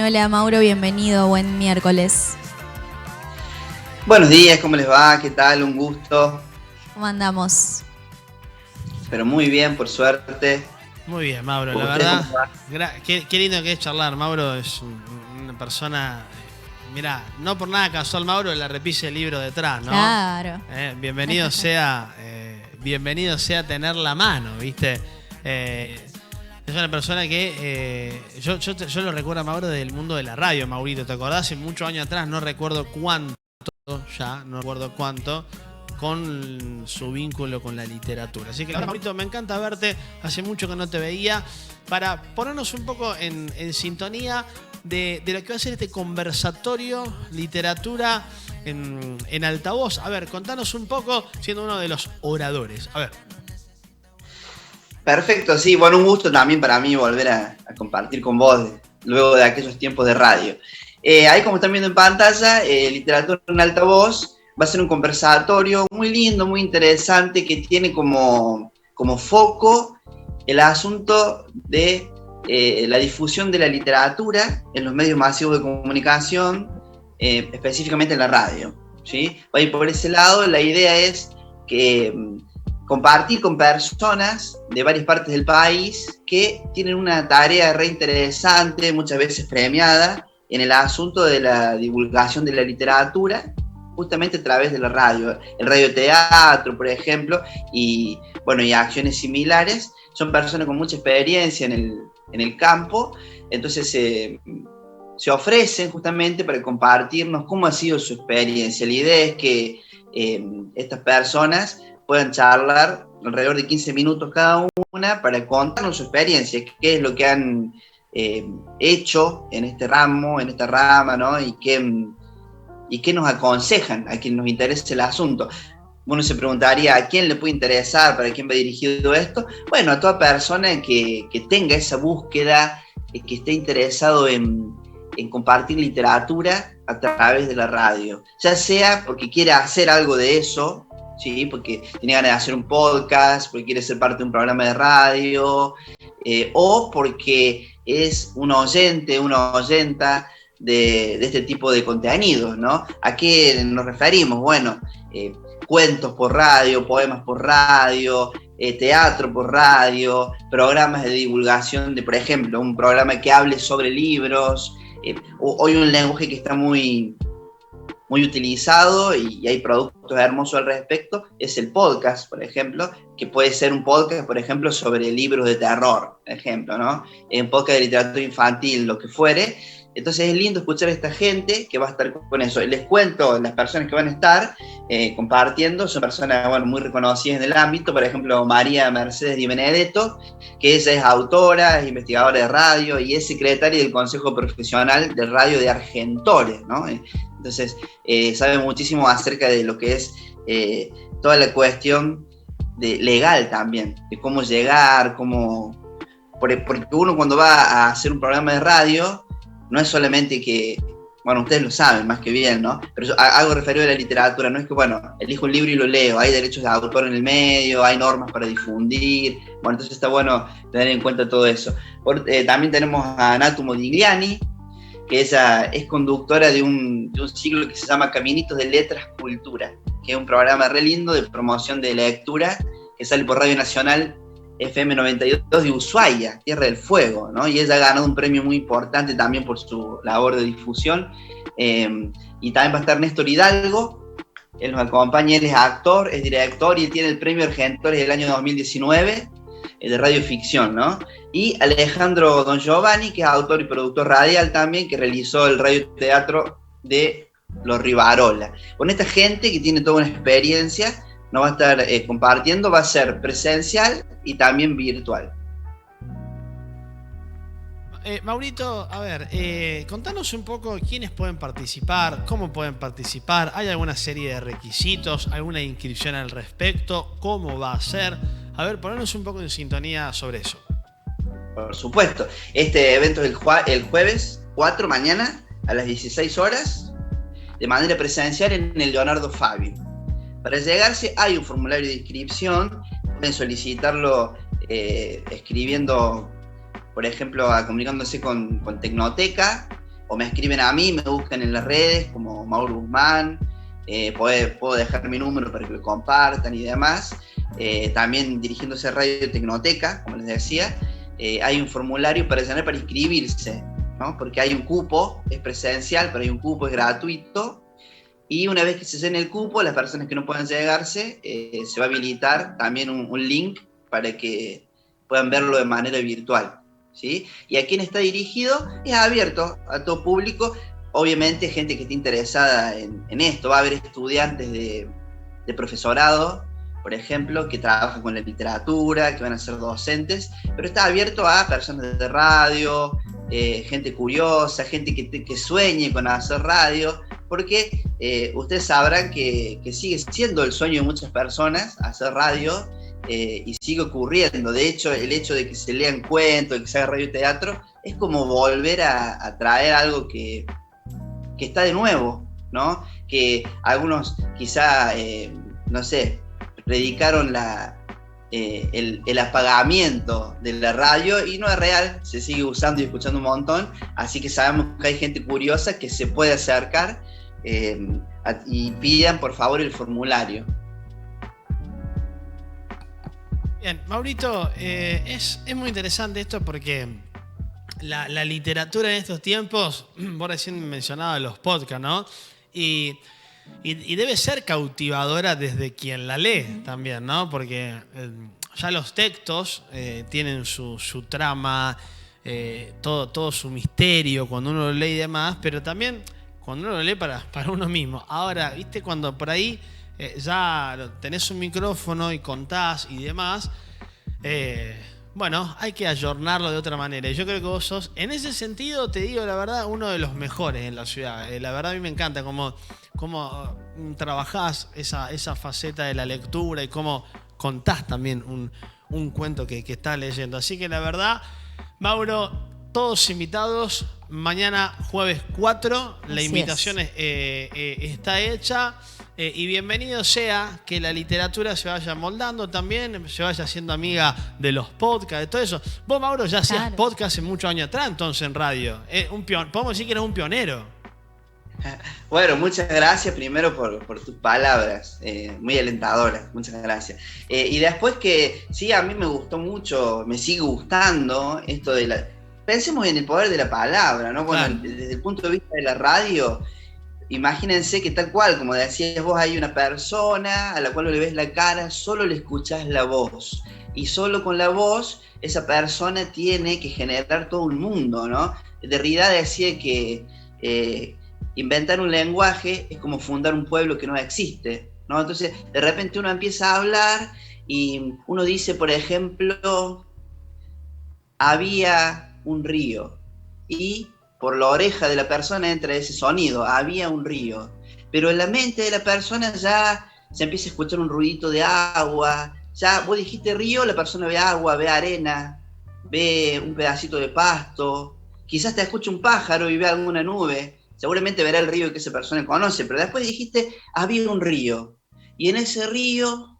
Hola Mauro, bienvenido, buen miércoles. Buenos días, ¿cómo les va? ¿Qué tal? Un gusto. ¿Cómo andamos? Pero muy bien, por suerte. Muy bien, Mauro, la ¿Usted cómo verdad. Qué lindo que es charlar. Mauro es una persona. Mirá, no por nada casual, Mauro, la repise el libro detrás, ¿no? Claro. Bienvenido sea tener la mano, ¿viste? Es una persona que yo lo recuerdo a Mauro del mundo de la radio, Maurito. ¿Te acordás? Hace muchos años atrás, no recuerdo cuánto, con su vínculo con la literatura. Así que, Maurito, me encanta verte. Hace mucho que no te veía. Para ponernos un poco en sintonía de lo que va a ser este conversatorio literatura en altavoz. A ver, contanos un poco, siendo uno de los oradores. A ver. Perfecto, sí, bueno, un gusto también para mí volver a compartir con vos luego de aquellos tiempos de radio. Ahí, como están viendo en pantalla, Literatura en Altavoz va a ser un conversatorio muy lindo, muy interesante, que tiene como foco el asunto de la difusión de la literatura en los medios masivos de comunicación, específicamente en la radio, ¿sí? Va a ir por ese lado. La idea es que compartir con personas de varias partes del país que tienen una tarea re interesante, muchas veces premiada, en el asunto de la divulgación de la literatura, justamente a través de la radio, el radioteatro, por ejemplo, y acciones similares. Son personas con mucha experiencia en el campo, entonces se ofrecen justamente para compartirnos cómo ha sido su experiencia. La idea es que estas personas puedan charlar alrededor de 15 minutos cada una para contarnos su experiencia, qué es lo que han hecho en este ramo, en esta rama, ¿no? Y qué nos aconsejan a quien nos interese el asunto. Uno se preguntaría, ¿a quién le puede interesar? ¿Para quién va dirigido esto? Bueno, a toda persona que tenga esa búsqueda, que esté interesado en compartir literatura a través de la radio. Ya sea porque quiere hacer algo de eso, ¿sí? Porque tiene ganas de hacer un podcast, porque quiere ser parte de un programa de radio, o porque es un oyente, una oyenta de este tipo de contenidos, ¿no? ¿A qué nos referimos? Bueno, cuentos por radio, poemas por radio, teatro por radio, programas de divulgación de, por ejemplo, un programa que hable sobre libros. Hoy un lenguaje que está muy utilizado y hay productos hermosos al respecto, es el podcast, por ejemplo, que puede ser un podcast, por ejemplo, sobre libros de terror, por ejemplo, ¿no? Un podcast de literatura infantil, lo que fuere. Entonces es lindo escuchar a esta gente que va a estar con eso. Les cuento, las personas que van a estar compartiendo son personas, bueno, muy reconocidas en el ámbito. Por ejemplo, María Mercedes Di Benedetto, que ella es autora, es investigadora de radio y es secretaria del Consejo Profesional de Radio de Argentores, ¿no? Entonces, sabe muchísimo acerca de lo que es toda la cuestión legal también, de cómo llegar, porque uno cuando va a hacer un programa de radio, no es solamente que, bueno, ustedes lo saben más que bien, ¿no? Pero algo referido a la literatura, no es que, bueno, elijo un libro y lo leo, hay derechos de autor en el medio, hay normas para difundir, bueno, entonces está bueno tener en cuenta todo eso. También tenemos a Natu Modigliani, que ella es conductora de un ciclo que se llama Caminitos de Letras Cultura, que es un programa re lindo de promoción de lectura que sale por Radio Nacional FM 92 de Ushuaia, Tierra del Fuego, ¿no? Y ella ha ganado un premio muy importante también por su labor de difusión. Y también va a estar Néstor Hidalgo, él nos acompaña, él es actor, es director y tiene el premio Argentores del año 2019 de radioficción, ¿no? Y Alejandro Don Giovanni, que es autor y productor radial también, que realizó el radioteatro de Los Rivarola. Con esta gente que tiene toda una experiencia, nos va a estar compartiendo, va a ser presencial y también virtual. Maurito, a ver, contanos un poco quiénes pueden participar, cómo pueden participar, ¿hay alguna serie de requisitos, alguna inscripción al respecto? ¿Cómo va a ser? A ver, ponernos un poco en sintonía sobre eso. Por supuesto, este evento es el jueves 4, mañana, a las 16 horas, de manera presencial en el Leonardo Fabio. Para llegarse hay un formulario de inscripción, pueden solicitarlo escribiendo, por ejemplo, comunicándose con Tecnoteca, o me escriben a mí, me buscan en las redes como Mauro Guzmán, puedo dejar mi número para que lo compartan y demás. También dirigiéndose a Radio Tecnoteca, como les decía, hay un formulario para llenar para inscribirse, ¿no? Porque hay un cupo, es presencial, pero hay un cupo, es gratuito. Y una vez que se llene el cupo, las personas que no puedan llegarse, se va a habilitar también un link para que puedan verlo de manera virtual, ¿sí? Y a quien está dirigido es abierto a todo público, obviamente gente que esté interesada en esto. Va a haber estudiantes de profesorado, por ejemplo, que trabajan con la literatura, que van a ser docentes, pero está abierto a personas de radio, gente curiosa, gente que sueñe con hacer radio, porque ustedes sabrán que sigue siendo el sueño de muchas personas hacer radio, y sigue ocurriendo. De hecho, el hecho de que se lean cuentos, de que se haga radioteatro, es como volver a traer algo que está de nuevo, ¿no? Que algunos quizá, no sé, predicaron el apagamiento de la radio, y no es real, se sigue usando y escuchando un montón, así que sabemos que hay gente curiosa que se puede acercar, y pidan por favor el formulario. Bien, Maurito, es muy interesante esto porque la literatura en estos tiempos, vos recién mencionabas los podcasts, ¿no? Y debe ser cautivadora desde quien la lee también, ¿no? Porque ya los textos tienen su trama, todo su misterio cuando uno lo lee y demás, pero también cuando uno lo lee para uno mismo. Ahora, ¿viste? Cuando por ahí ya tenés un micrófono y contás y demás, bueno, hay que ayornarlo de otra manera. Y yo creo que vos sos, en ese sentido, te digo la verdad, uno de los mejores en la ciudad. La verdad a mí me encanta cómo trabajás esa faceta de la lectura y cómo contás también un cuento que estás leyendo. Así que la verdad, Mauro, todos invitados. Mañana jueves 4, la invitación está hecha. Y bienvenido sea que la literatura se vaya moldando también, se vaya haciendo amiga de los podcasts, de todo eso. Vos, Mauro, ya hacías podcast hace muchos años atrás, entonces, en radio. Podemos decir que eres un pionero. Bueno, muchas gracias primero por tus palabras, muy alentadoras, muchas gracias. Y después que, sí, a mí me gustó mucho, me sigue gustando esto de la... Pensemos en el poder de la palabra, ¿no? Bueno, claro. Desde el punto de vista de la radio, imagínense que tal cual, como decías vos, hay una persona a la cual no le ves la cara, solo le escuchás la voz. Y solo con la voz, esa persona tiene que generar todo un mundo, ¿no? Derrida decía que inventar un lenguaje es como fundar un pueblo que no existe, ¿no? Entonces, de repente uno empieza a hablar y uno dice, por ejemplo, había un río, y por la oreja de la persona entra ese sonido, había un río, pero en la mente de la persona ya se empieza a escuchar un ruidito de agua, ya vos dijiste río, la persona ve agua, ve arena, ve un pedacito de pasto, quizás te escucha un pájaro y ve alguna nube, seguramente verá el río que esa persona conoce, pero después dijiste, había un río, y en ese río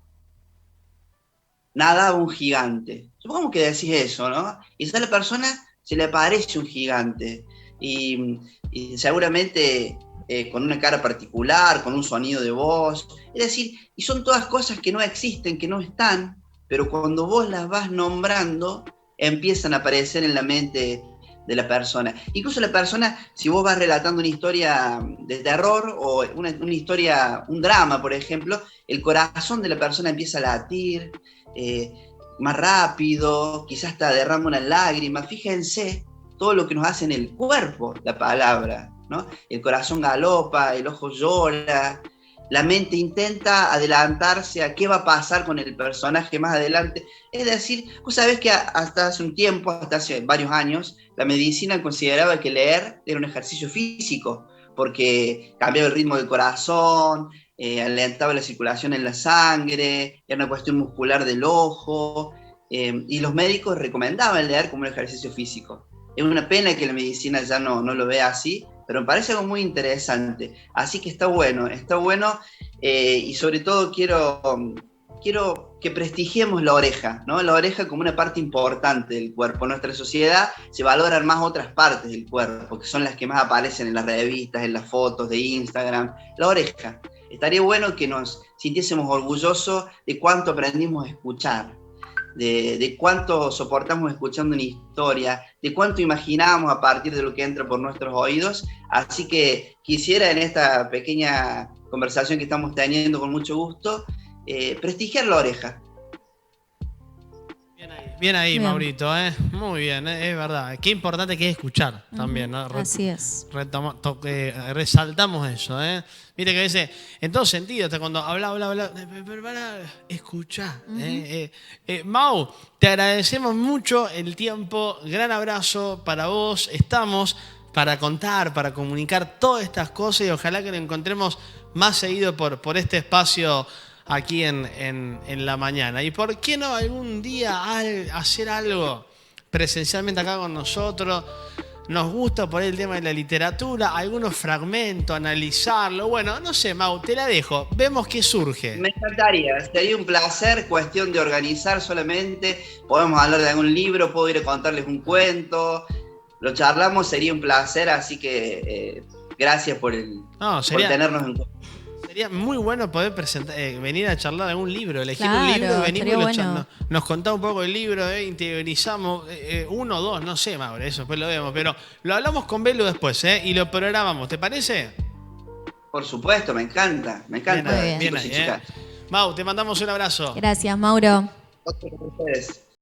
nadaba un gigante. Supongamos que decís eso, ¿no? Y a la persona se le aparece un gigante, y seguramente con una cara particular, con un sonido de voz, es decir, y son todas cosas que no existen, que no están, pero cuando vos las vas nombrando, empiezan a aparecer en la mente de la persona. Incluso la persona, si vos vas relatando una historia de terror o una historia, un drama, por ejemplo, el corazón de la persona empieza a latir más rápido, quizás hasta derrama una lágrima. Fíjense todo lo que nos hace en el cuerpo la palabra, ¿no? El corazón galopa, el ojo llora, la mente intenta adelantarse a qué va a pasar con el personaje más adelante. Es decir, vos sabés que hasta hace un tiempo, hasta hace varios años, la medicina consideraba que leer era un ejercicio físico, porque cambiaba el ritmo del corazón, alentaba la circulación en la sangre, era una cuestión muscular del ojo, y los médicos recomendaban leer como un ejercicio físico. Es una pena que la medicina ya no lo vea así, pero me parece algo muy interesante. Así que está bueno, y sobre todo quiero quiero que prestigiemos la oreja, ¿no? La oreja como una parte importante del cuerpo. En nuestra sociedad se valoran más otras partes del cuerpo, que son las que más aparecen en las revistas, en las fotos de Instagram. La oreja. Estaría bueno que nos sintiésemos orgullosos de cuánto aprendimos a escuchar, de cuánto soportamos escuchando una historia, de cuánto imaginamos a partir de lo que entra por nuestros oídos. Así que quisiera en esta pequeña conversación que estamos teniendo con mucho gusto, prestigiar la oreja. Bien ahí, Bien. Maurito, ¿eh? Muy bien, es verdad. Qué importante que es escuchar también, ¿no? Así es. Resaltamos eso, ¿eh? Viste que dice, en todo sentido, hasta cuando habla, pero para escuchar. Mau, te agradecemos mucho el tiempo, gran abrazo para vos, estamos para contar, para comunicar todas estas cosas y ojalá que lo encontremos más seguido por este espacio aquí en la mañana. ¿Y por qué no algún día hacer algo presencialmente acá con nosotros? Nos gusta por ahí el tema de la literatura, algunos fragmentos, analizarlo. Bueno, no sé, Mau, te la dejo. Vemos qué surge. Me encantaría, sería un placer, cuestión de organizar solamente. Podemos hablar de algún libro, puedo ir a contarles un cuento. Lo charlamos, sería un placer, así que gracias por tenernos en cuenta. Sería muy bueno poder venir a charlar de algún libro, elegir Claro, un libro, venimos y bueno. nos contá un poco el libro, interiorizamos, uno o dos, no sé, Mauro, eso después lo vemos, pero lo hablamos con Belu después, y lo programamos, ¿te parece? Por supuesto, me encanta, Bien. Bien chicos ahí, y chicas. Mau, te mandamos un abrazo. Gracias, Mauro. Otro con ustedes.